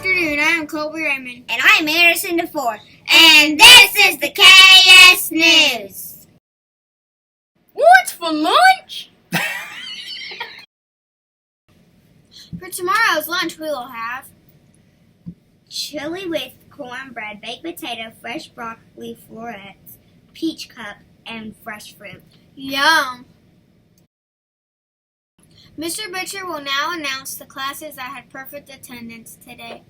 afternoon. I am Colby Raymond. And I'm Anderson DeFore. And this is the KS News. What's for lunch? For tomorrow's lunch, we will have chili with cornbread, baked potato, fresh broccoli florets, peach cup, and fresh fruit. Yum! Mr. Butcher will now announce the classes that had perfect attendance today.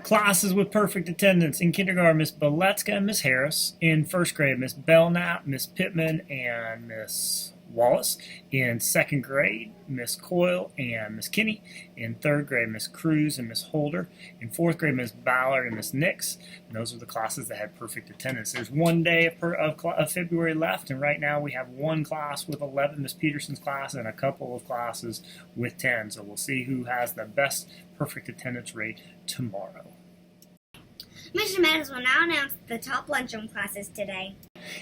Classes with perfect attendance. In kindergarten, Miss Beletska and Miss Harris. In first grade, Miss Belknap, Miss Pittman, and Miss Wallace. In second grade, Miss Coyle and Miss Kinney. In third grade, Miss Cruz and Miss Holder. In fourth grade, Miss Ballard and Miss Nix. And those are the classes that had perfect attendance. There's one day of February left, and right now we have one class with 11, Miss Peterson's class, and a couple of classes with 10. So we'll see who has the best perfect attendance rate tomorrow. Mr. Meadows will now announce the top lunchroom classes today.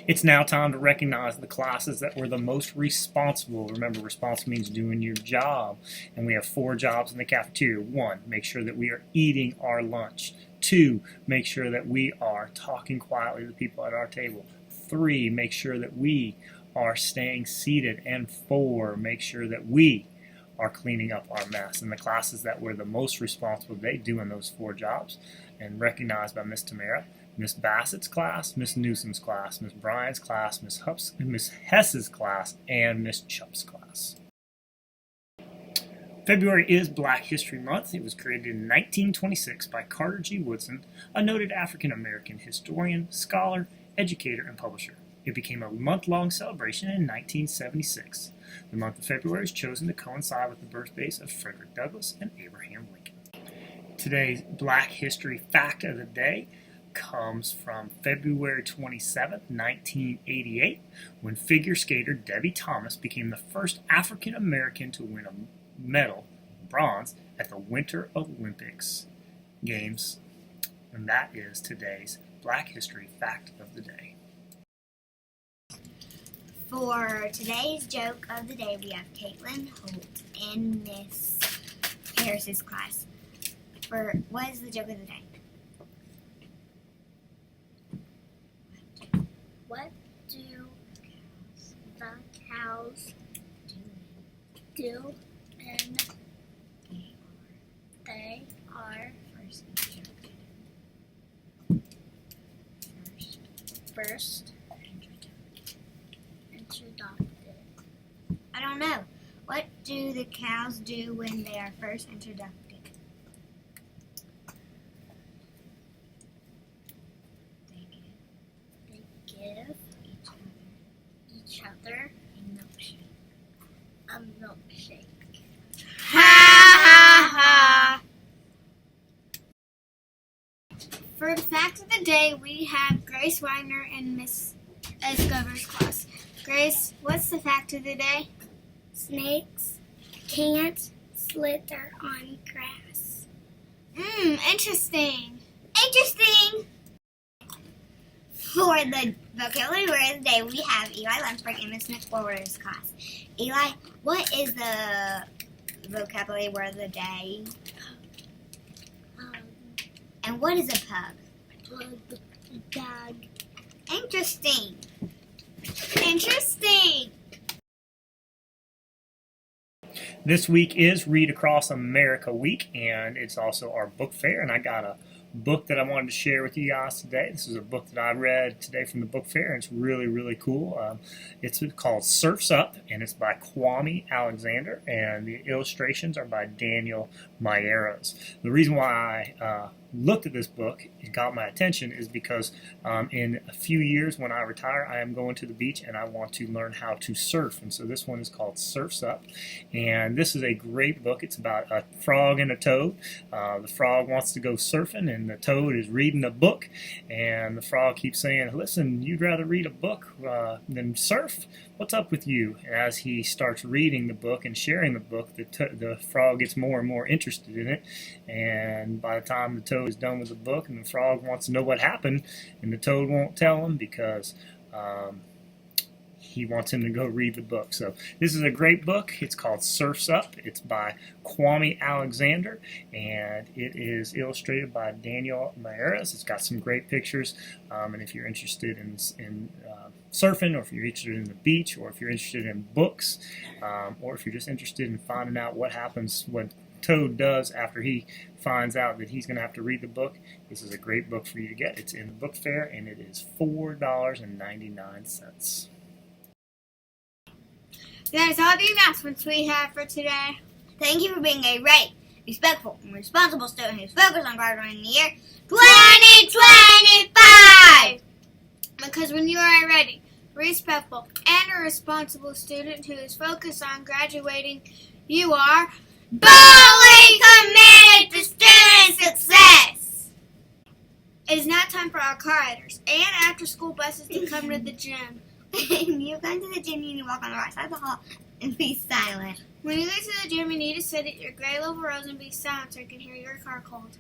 It's now time to recognize the classes that were the most responsible. Remember, responsible means doing your job. And we have 4 jobs in the cafeteria. 1, make sure that we are eating our lunch. 2, make sure that we are talking quietly to the people at our table. 3, make sure that we are staying seated. And 4, make sure that we are cleaning up our mess. And the classes that were the most responsible today doing those 4 jobs and recognized by Miss Tamara: Miss Bassett's class, Miss Newsom's class, Miss Bryan's class, Miss Hess's class, and Miss Chupp's class. February is Black History Month. It was created in 1926 by Carter G. Woodson, a noted African-American historian, scholar, educator, and publisher. It became a month-long celebration in 1976. The month of February is chosen to coincide with the birthdays of Frederick Douglass and Abraham Lincoln. Today's Black History Fact of the Day comes from February 27, 1988, when figure skater Debbie Thomas became the first African American to win a medal, bronze, at the Winter Olympics Games. And that is today's Black History Fact of the Day. For today's joke of the day, we have Caitlin Holt in Miss Harris's class. What is the joke of the day? What do the cows do when they are first introduced? I don't know. What do the cows do when they are first introduced? They give each other a milkshake. Ha ha ha! For the fact of the day, we have Grace Wagner in Miss Escobar's class. Grace, what's the fact of the day? Snakes can't slither on grass. Interesting. Interesting! For the vocabulary word of the day, we have Eli Lunsberg in Miss McWhorter's class. Eli, what is the vocabulary word of the day? And what is a pug? Dog. Interesting. Interesting. This week is Read Across America Week, and it's also our book fair, and I got a book that I wanted to share with you guys today. This is a book that I read today from the book fair, and it's really, really cool. It's called Surf's Up, and it's by Kwame Alexander, and the illustrations are by Daniel Mayeros. The reason why I looked at this book, it got my attention, is because in a few years when I retire, I am going to the beach and I want to learn how to surf. And so this one is called Surf's Up, and this is a great book. It's about a frog and a toad. The frog wants to go surfing, and the toad is reading a book, and the frog keeps saying, "Listen, you'd rather read a book than surf? What's up with you?" And as he starts reading the book and sharing the book, the frog gets more and more interested in it, and by the time the toad is done with the book, and the frog wants to know what happened, and the toad won't tell him because he wants him to go read the book. So this is a great book. It's called Surf's Up. It's by Kwame Alexander, and it is illustrated by Daniel Mayeras. It's got some great pictures, and if you're interested in surfing, or if you're interested in the beach, or if you're interested in books, or if you're just interested in finding out what happens when Toad does after he finds out that he's going to have to read the book, this is a great book for you to get. It's in the book fair, and it is $4.99. That is all the announcements we have for today. Thank you for being a right, respectful, and responsible student who's focused on graduating the year 2025! Because when you are a ready, respectful, and a responsible student who is focused on graduating, you are Fully committed to student success! It is now time for our car riders and after-school buses to come to the gym. You come to the gym, you need to walk on the right side of the hall and be silent. When you get to the gym, you need to sit at your grade level rows and be silent so you can hear your car called.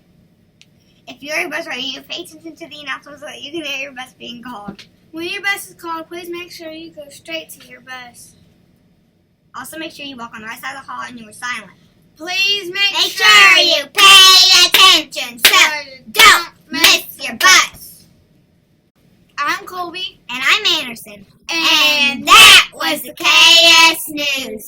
If you're a bus rider, you pay attention to the announcements so that you can hear your bus being called. When your bus is called, please make sure you go straight to your bus. Also, make sure you walk on the right side of the hall and you are silent. Please make Make sure you pay attention so don't miss your bus. I'm Colby. And I'm Anderson. And that was the KS News.